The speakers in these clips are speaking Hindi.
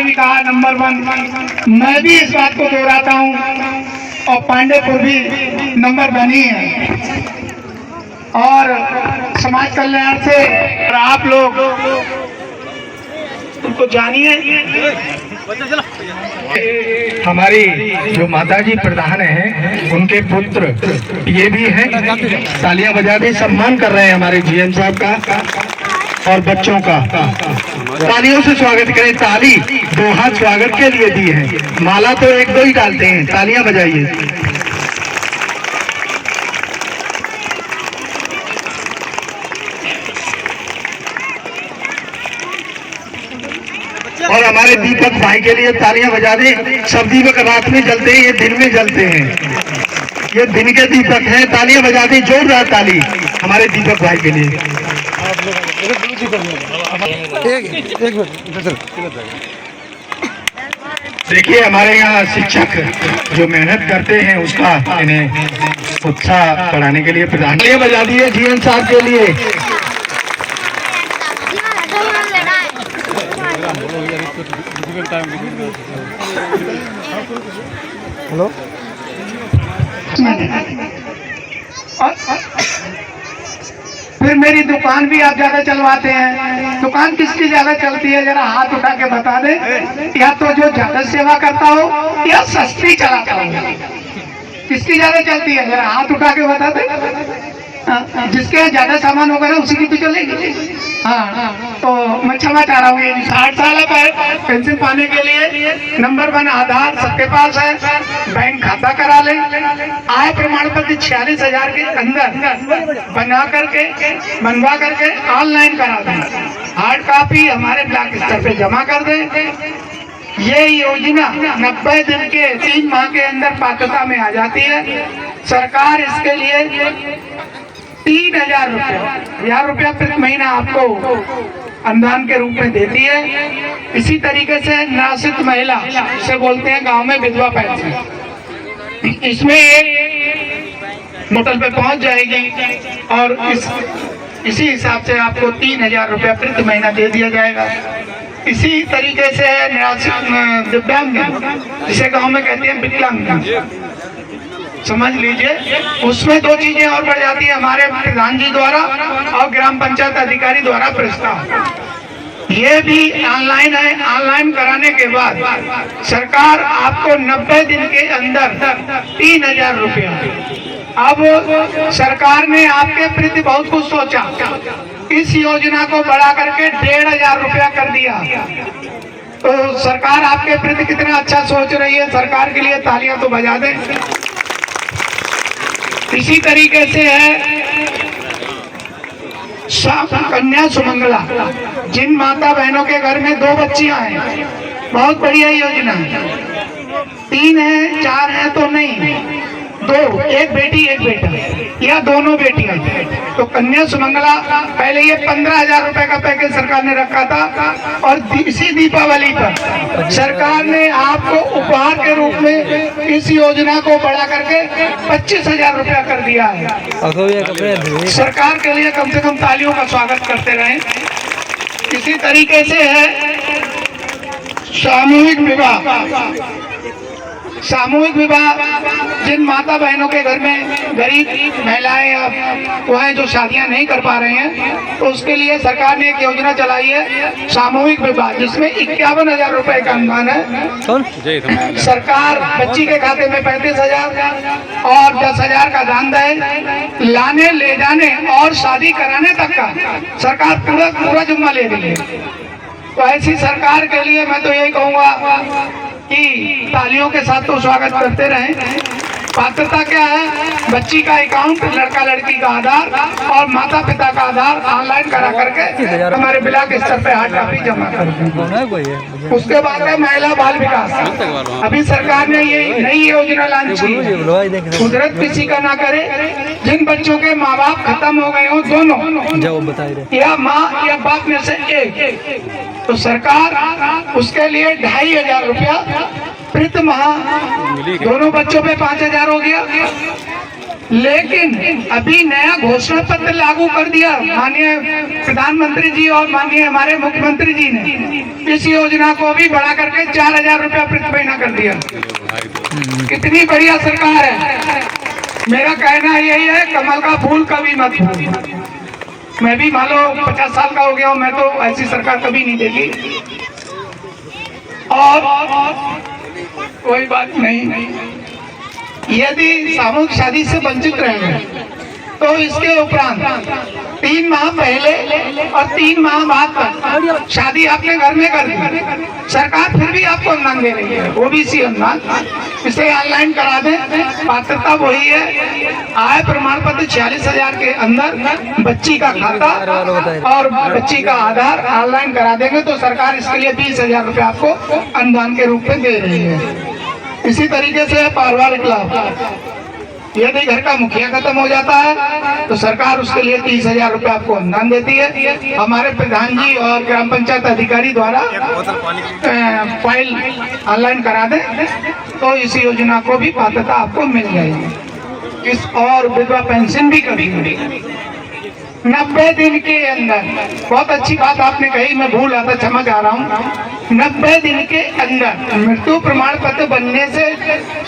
भी कहा नंबर 1, मैं भी इस बात को दोहराता हूँ और पांडेपुर भी नंबर 1 ही है। और समाज कल्याण से आप लोग उनको जानिए। हमारी जो माताजी प्रधान हैं उनके पुत्र ये भी हैं, तालियां बजा के सम्मान कर रहे हैं हमारे जीएम साहब का और बच्चों का। तालियों से स्वागत करें। ताली 2 हाथ स्वागत के लिए दी है, माला तो 1-2 ही डालते हैं। तालियां बजाइए। और हमारे दीपक भाई के लिए तालियां बजा दें। सब दीपक रात में जलते हैं, ये दिन में जलते हैं, ये दिन के दीपक हैं। तालियां बजा दें, जोरदार ताली हमारे दीपक भाई के लिए। देखिए हमारे यहाँ शिक्षक जो मेहनत करते हैं उसका इन्हें उत्साह बढ़ाने के लिए प्रधान तालियां बजा दिए जीएम साहब के लिए। हेलो। फिर मेरी दुकान भी आप ज्यादा चलवाते हैं। दुकान किसकी ज्यादा चलती है, जरा हाथ उठा के बता दे। या तो जो ज्यादा सेवा करता हो या सस्ती चलाता हो, किसकी ज्यादा चलती है, जरा हाथ उठा के बता दे। जिसके ज्यादा सामान होगा ना उसी की तो चलेगी। हाँ, तो मैं क्षमा चाह रहा हूँ। 60 साल पर पेंशन पाने के लिए नंबर 1 आधार सबके पास है, बैंक खाता करा ले, आय प्रमाण पत्र 46,000 के अंदर बनवा करके ऑनलाइन करा दें, हार्ड कॉपी हमारे ब्लॉक स्तर पे जमा कर दें। ये योजना 90 दिन के 3 माह के अंदर पात्रता में आ जाती है। सरकार इसके लिए 3,000 रुपया प्रति महीना आपको अनुदान के रूप में देती है। इसी तरीके से निराश्रित महिला से बोलते हैं गांव में विधवा पेंशन, इसमें एक मोटल पे पहुंच जाएगी और इसी हिसाब से आपको 3,000 रुपया प्रति महीना दे दिया जाएगा। इसी तरीके से निराश्रित दिव्यांग जिसे गांव में कहते हैं विकलांग, समझ लीजिए, उसमें 2 चीजें और बढ़ जाती है हमारे प्रधान जी द्वारा और ग्राम पंचायत अधिकारी द्वारा प्रस्ताव। ये भी ऑनलाइन है। ऑनलाइन कराने के बाद सरकार आपको 90 दिन के अंदर 3,000 रुपया। अब सरकार ने आपके प्रति बहुत कुछ सोचा, इस योजना को बढ़ा करके 1,500 रुपया कर दिया। तो सरकार आपके प्रति कितना अच्छा सोच रही है, सरकार के लिए तालियां तो बजा दें। इसी तरीके से है कन्या सुमंगला, जिन माता बहनों के घर में 2 बच्चियां हैं, बहुत बढ़िया योजना है। 3 है 4 है तो नहीं, 2, एक बेटी एक बेटा या दोनों बेटियां। तो कन्या सुमंगला पहले ये 15,000 रुपए का पैकेज सरकार ने रखा था और इसी दीपावली पर सरकार ने आपको उपहार के रूप में इस योजना को बढ़ा करके 25,000 रुपया कर दिया है। सरकार के लिए कम से कम तालियों का स्वागत करते रहें। इसी तरीके से है सामूहिक विवाह। सामूहिक विवाह, जिन माता बहनों के घर में गरीब महिलाएं या वह जो शादियां नहीं कर पा रहे हैं, तो उसके लिए सरकार ने एक योजना चलाई है सामूहिक विवाह, जिसमें 51,000 रुपए का अनुदान है। सरकार बच्ची के खाते में 35,000 और 10,000 का दान दे, लाने ले जाने और शादी कराने तक का सरकार पूरा जिम्मा ले रही है। तो ऐसी सरकार के लिए मैं तो यही कहूँगा कि तालियों के साथ तो स्वागत करते रहें। पात्रता क्या है, बच्ची का अकाउंट, लड़का लड़की का आधार और माता पिता का आधार ऑनलाइन करा करके हमारे ब्लॉक स्तर पे हार्ड कॉपी जमा कर। उसके बाद है महिला बाल विकास। अभी सरकार ने ये नई योजना लॉन्च की, कुदरत किसी का ना करे, जिन बच्चों के माँ बाप खत्म हो गए हो दोनों या माँ या बाप में से एक, तो सरकार उसके लिए 2,500 रुपया प्रति माह, दोनों बच्चों पे 5,000 हो गया लेकिन अभी नया घोषणा पत्र लागू कर दिया माननीय प्रधानमंत्री जी और माननीय हमारे मुख्यमंत्री जी ने। इस योजना को भी बढ़ा करके 4,000 रुपया प्रति महीना कर दिया। कितनी बढ़िया सरकार है। मेरा कहना यही है, कमल का फूल कभी मत भूल। मैं भी मान लो 50 साल का हो गया हूँ, मैं तो ऐसी सरकार कभी नहीं देखी। और कोई बात नहीं, यदि सामूहिक शादी से वंचित रहेंगे तो इसके उपरांत 3 माह पहले और 3 माह बाद तक शादी आपके घर में कर दी, सरकार फिर भी आपको अनुदान दे रही है, ओबीसी अनुदान। इसे ऑनलाइन करा दें। पात्रता वही है, आय प्रमाण पत्र 46,000 के अंदर, बच्ची का खाता और बच्ची का आधार ऑनलाइन करा देंगे तो सरकार इसके लिए 20,000 रुपये आपको अनुदान के रूप में दे रही है। इसी तरीके से पारिवारिक लाभ, यदि घर का मुखिया खत्म हो जाता है तो सरकार उसके लिए 30,000 रुपये आपको अनुदान देती है। हमारे प्रधान जी और ग्राम पंचायत अधिकारी द्वारा फाइल ऑनलाइन करा दें तो इस योजना को भी पात्रता आपको मिल जाएगी। इस और विधवा पेंशन भी कभी 90 दिन के अंदर, बहुत अच्छी बात आपने कही, मैं भूल रहा था, क्षमा चाह रहा हूँ। 90 दिन के अंदर मृत्यु प्रमाण पत्र बनने से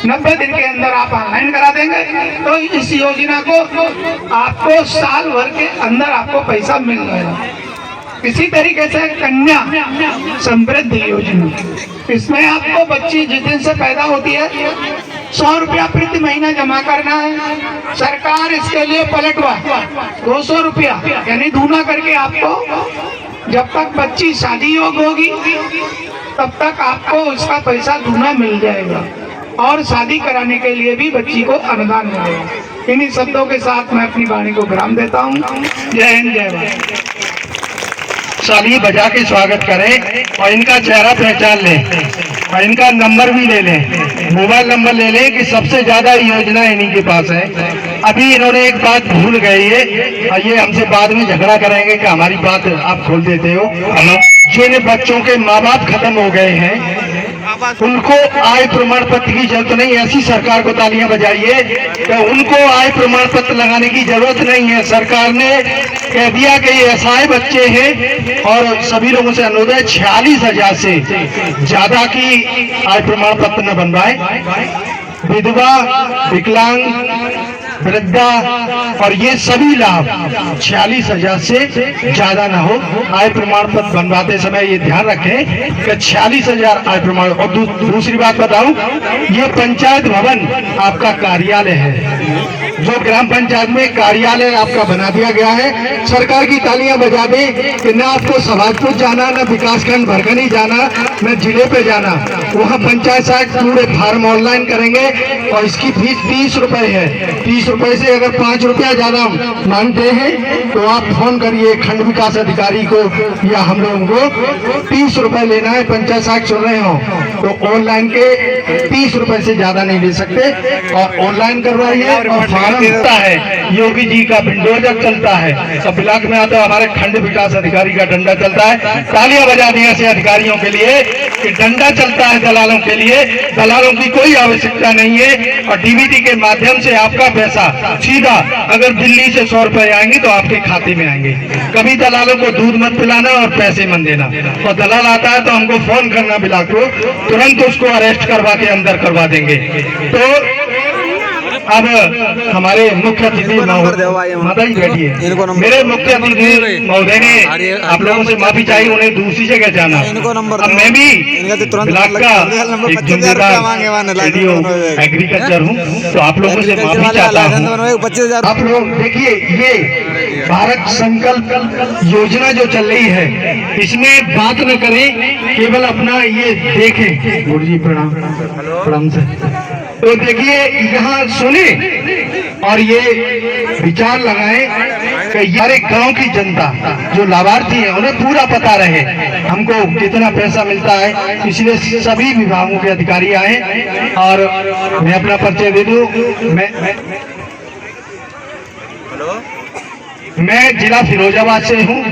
90 दिन के अंदर आप ऑनलाइन करा देंगे तो इस योजना को आपको साल भर के अंदर आपको पैसा मिल जाएगा। इसी तरीके से कन्या समृद्धि योजना, इसमें आपको बच्ची जिस दिन से पैदा होती है 100 रुपया प्रति महीना जमा करना है। सरकार इसके लिए पलटवा 200 रुपया यानी दूना करके आपको, जब तक बच्ची शादी योग्य होगी तब तक आपको उसका पैसा दूना मिल जाएगा और शादी कराने के लिए भी बच्ची को अनुदान मिलेगा। इन्हीं शब्दों के साथ मैं अपनी वाणी को विराम देता हूँ। जय हिंद, जय भारत। ताली बजा के स्वागत करें और इनका चेहरा पहचान लें और इनका नंबर भी ले लें, मोबाइल नंबर ले लें कि सबसे ज्यादा योजना इन्हीं के पास है। अभी इन्होंने एक बात भूल गई है और ये हमसे बाद में झगड़ा करेंगे कि हमारी बात आप खोल देते हो। जिन बच्चों के माँ बाप खत्म हो गए हैं उनको आय प्रमाण पत्र की जरूरत नहीं। ऐसी सरकार को तालियां बजाइए कि उनको आय प्रमाण पत्र लगाने की जरूरत नहीं है। सरकार ने कह दिया कि ये असहाय बच्चे हैं और सभी लोगों से अनुरोध है 46,000 से ज्यादा की आय प्रमाण पत्र न बनवाए। विधवा, विकलांग, वृद्धा और ये सभी लाभ 46,000 से ज्यादा ना हो। आय प्रमाण पत्र बनवाते समय ये ध्यान रखें कि 46,000 आय प्रमाण। और दूसरी बात बताऊं, ये पंचायत भवन आपका कार्यालय है, जो ग्राम पंचायत में कार्यालय आपका बना दिया गया है। सरकार की तालियां बजा दें कि न आपको समाजपुर जाना, न विकासखंड भरगनी जाना, न जिले पे जाना। वहाँ पंचायत साइट पूरे फार्म ऑनलाइन करेंगे और इसकी फीस 30 रुपए है। 30 रुपए से अगर 5 रुपया ज्यादा मांगते हैं तो आप फोन करिए खंड विकास अधिकारी को या हम लोगों को। 30 रुपए लेना है। पंचायत साइट सुन रहे हो तो ऑनलाइन के 30 रुपए से ज्यादा नहीं ले सकते और ऑनलाइन करवाइए। और फार्म मिलता है, योगी जी का बिल्डोजर चलता है, सब ब्लॉक में आता है, हमारे खंड विकास अधिकारी का डंडा चलता है। तालियां बजा दी ऐसे अधिकारियों के लिए कि डंडा चलता है दलालों के लिए। दलालों की कोई आवश्यकता नहीं है और डीबीटी के माध्यम से आपका पैसा सीधा, अगर दिल्ली से 100 रुपए आएंगे तो आपके खाते में आएंगे। कभी दलालों को दूध मत पिलाना और पैसे मत देना। और दलाल आता है तो हमको फोन करना ब्लॉक को, तुरंत उसको अरेस्ट करवा के अंदर करवा देंगे। तो अब हमारे मुख्य अतिथि माता जी बैठिए। मेरे मुख्य अतिथि महोदय ने आप लोगों से माफी चाहिए, उन्हें दूसरी जगह जाना। अब मैं भी ब्लॉक का एक जिम्मेदार रेडियो एग्रीकल्चर हूँ तो आप लोगों से माफी चाहता हूँ। आप लोग देखिए, ये भारत संकल्प योजना जो चल रही है इसमें बात न करें, केवल अपना ये देखें। गुरु जी प्रणाम। प्रणाम सर। तो देखिए यहाँ सुने और ये विचार लगाएं कि हर एक गांव की जनता जो लाभार्थी है उन्हें पूरा पता रहे हमको कितना पैसा मिलता है। इसलिए सभी विभागों के अधिकारी आए और मैं अपना परिचय दे दूं। मैं जिला फिरोजाबाद से हूँ,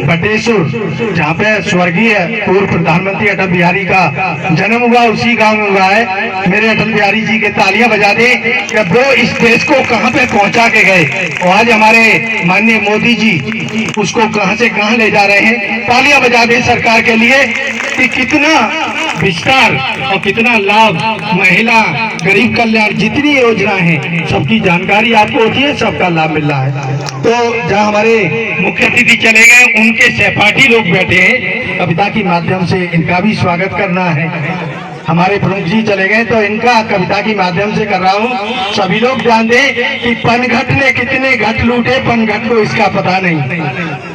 बटेश्वर, जहाँ पे स्वर्गीय पूर्व प्रधानमंत्री अटल बिहारी का जन्म हुआ, उसी गांव में हुआ है। मेरे अटल बिहारी जी के तालियां बजा दे कि वो इस देश को कहाँ पे पहुँचा के गए, और आज हमारे माननीय मोदी जी उसको कहाँ से कहाँ ले जा रहे हैं। तालियां बजा दे सरकार के लिए कि कितना विस्तार और कितना लाभ, महिला, गरीब कल्याण, जितनी योजना है सबकी जानकारी आपको होती है, सबका लाभ मिल रहा है। तो जहाँ हमारे मुख्य अतिथि चले गए, उनके सहपाठी लोग बैठे हैं, कविता के माध्यम से इनका भी स्वागत करना है। हमारे प्रमुख जी चले गए तो इनका कविता के माध्यम से कर रहा हूँ। सभी लोग जान दें कि पनघट ने कितने घट लूटे, पनघट को इसका पता नहीं।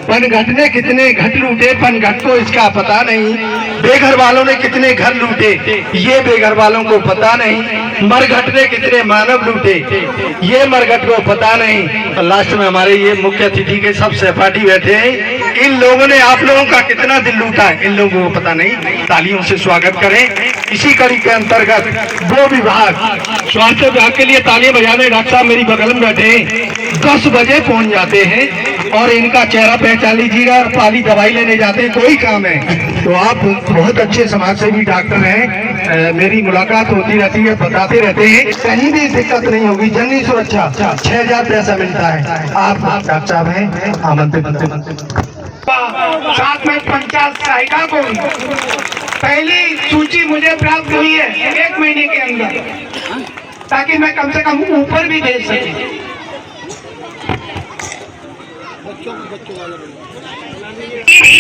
पनघट ने कितने घट लूटे, पनघट को इसका पता नहीं। बेघर वालों ने कितने घर लूटे, ये बेघर वालों को पता नहीं। मरघट ने कितने मानव लूटे, ये मरघट को पता नहीं। तो लास्ट में हमारे ये मुख्य अतिथि के सब सहपाठी बैठे हैं, इन लोगों ने आप लोगों का कितना दिल लूटा है, इन लोगों को पता नहीं। तालियों से स्वागत करें। इसी कड़ी के अंतर्गत 2 विभाग, स्वास्थ्य विभाग के लिए तालियां बजाने डॉक्टर साहब मेरी बगल में बैठे हैं, 10 बजे पहुंच जाते हैं और इनका चेहरा पहचान लीजिएगा। पाली दवाई लेने जाते हैं, कोई काम है तो आप बहुत अच्छे समाज सेवी डॉक्टर हैं, मेरी मुलाकात होती रहती है, बताते रहते हैं, कहीं भी दिक्कत नहीं होगी। जननी सुरक्षा 6000 पैसा मिलता है। आप डॉक्टर साहब हैं, आमंत्रित। साथ में पंचायत सहायिका को पहली सूची मुझे प्राप्त हुई है 1 महीने के अंदर, ताकि मैं कम से कम ऊपर भी भेज सकूं।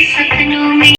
सपनों में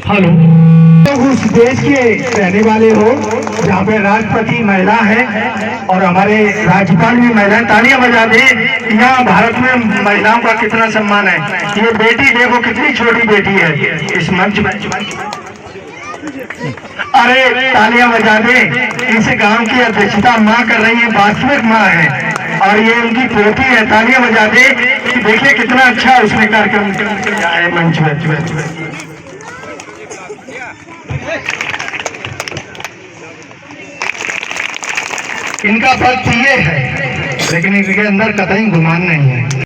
हेलो, तो उस देश के रहने वाले हो जहाँ पे राष्ट्रपति महिला है और हमारे राज्यपाल भी महिला है, तालियां बजा दे। यहाँ भारत में महिलाओं का कितना सम्मान है। ये बेटी देखो कितनी छोटी बेटी है इस मंच में, अरे तालियां बजा दे। इस गांव की अध्यक्षता माँ कर रही है, वास्तविक माँ है और ये उनकी पोती है। तालियां बजा दे। देखिए कितना अच्छा उसने कार्यक्रम किया है मंच में। इनका फर्क ये है, लेकिन इनके अंदर कतई गुमान नहीं है।